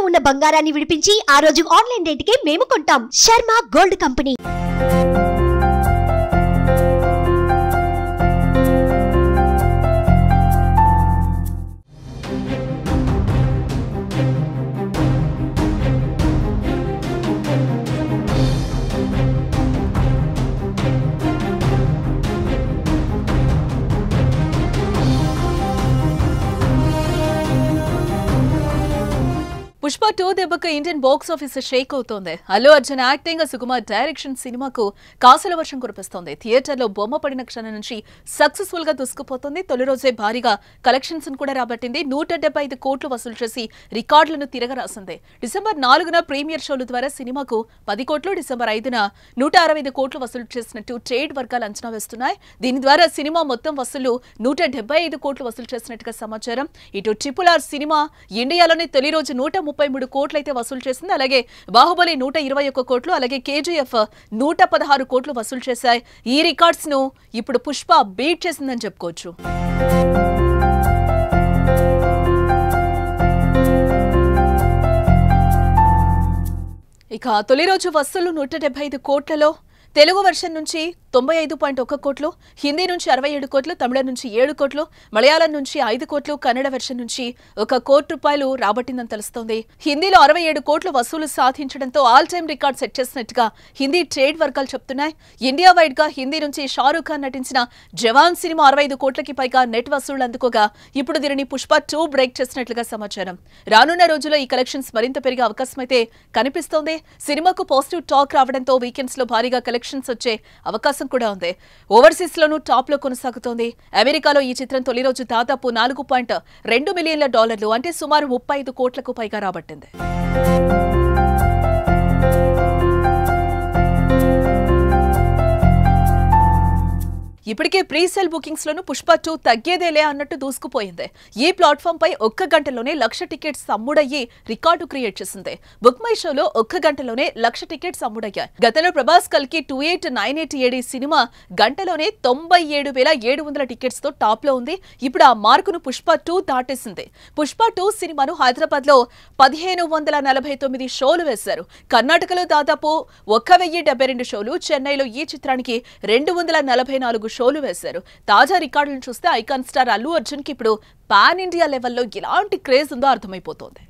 ఉన్న బంగారాన్ని విడిపించి ఆ రోజు ఆన్లైన్ రేటుకే మేము కొంటాం. Sharma gold company. పుష్ప 2 దెబ్బకు ఇండియన్ బాక్స్ ఆఫీస్ షేక్ అవుతోంది. అల్లు అర్జున్ యాక్టింగ్, సుకుమార్ డైరెక్షన్ సినిమాకు కాసుల వర్షం కురిపిస్తోంది. థియేటర్లో బొమ్మ పడిన క్షణం నుంచి సక్సెస్ఫుల్ గా దూసుకుపోతుంది. తొలి రోజే భారీగా కలెక్షన్స్ కూడా రాబట్టింది. 175 కోట్లు వసూలు చేసి రికార్డులను తిరగరాసింది. డిసెంబర్ 4న ప్రీమియర్ షోల ద్వారా సినిమాకు 10 కోట్లు, డిసెంబర్ 5న 165 కోట్లు వసూలు చేసినట్టు ట్రేడ్ వర్గాలు అంచనా వేస్తున్నాయి. దీని ద్వారా సినిమా మొత్తం వసూలు 175 కోట్లు వసూలు చేసినట్టుగా సమాచారం. ఇటు RRR సినిమా ఇండియాలోనే తొలి రోజు 133 కోట్లు అయితే వసూలు చేసింది. అలాగే బాహుబలి 121 కోట్లు, అలాగే KGF 116 కోట్లు వసూలు చేశాయి. ఈ రికార్డ్స్ ను ఇప్పుడు పుష్ప బీట్ చేసిందని చెప్పుకోవచ్చు. ఇక తొలి రోజు వసూలు 175 కోట్లలో తెలుగు వర్షన్ నుంచి 95.1 కోట్లు, హిందీ నుంచి 67 కోట్లు, తమిళ నుంచి 7 కోట్లు, మలయాళం నుంచి 5 కోట్లు, కన్నడ వెర్షన్ నుంచి 1 కోటి రూపాయలు రాబట్టిందని తెలుస్తోంది. హిందీలో 67 కోట్లు వసూలు సాధించడంతో ఆల్ టైమ్ రికార్డ్ సెట్ చేసినట్టుగా హిందీ ట్రేడ్ వర్గాలు చెప్తున్నాయి. ఇండియా వైడ్ గా హిందీ నుంచి షారూఖ్ ఖాన్ నటించిన జవాన్ సినిమా 65 కోట్లకి పైగా నెట్ వసూళ్లు అందుకోగా ఇప్పుడు దీనిని పుష్ప 2 బ్రేక్ చేసినట్లుగా సమాచారం. రానున్న రోజుల్లో ఈ కలెక్షన్స్ మరింత పెరిగే అవకాశం అయితే కనిపిస్తోంది. సినిమాకు పాజిటివ్ టాక్ రావడంతో వీకెండ్స్ లో భారీగా కలెక్షన్స్ వచ్చే అవకాశం కూడా ఉంది. ఓవర్సీస్ లోనూ టాప్ లో కొనసాగుతోంది. అమెరికాలో ఈ చిత్రం తొలి రోజు దాదాపు $4.2 మిలియన్ల అంటే సుమారు 35 కోట్లకు పైగా రాబట్టింది. ఇప్పటికే ప్రీ సేల్ బుకింగ్స్ లోను పుష్ప 2 తగ్గేదేలే అన్నట్టు దూసుకుపోయింది. ఈ ప్లాట్ఫామ్ పై 1 గంటలోనే 1,00,000 టికెట్స్ అమ్ముడయ్యి రికార్డు క్రియేట్ చేసింది. బుక్ మై షోలో 1 గంటలోనే 1,00,000 టికెట్స్ అమ్ముడయ్యాయి. గతంలో ప్రభాస్ కల్కి 2898 సినిమా గంటలోనే 97,700 టికెట్స్ తో టాప్ లో ఉంది. ఇప్పుడు ఆ మార్కును పుష్ప 2 దాటేసింది. పుష్ప 2 సినిమాను హైదరాబాద్ లో 1549 షోలు వేశారు. కర్ణాటకలో దాదాపు 1072 షోలు, చెన్నైలో ఈ చిత్రానికి 244 షోలు వేశారు. తాజా రికార్డులను చూస్తే ఐకాన్ స్టార్ అల్లు అర్జున్ కి ఇప్పుడు పాన్ ఇండియా లెవెల్లో ఎలాంటి క్రేజ్ ఉందో అర్థమైపోతోంది.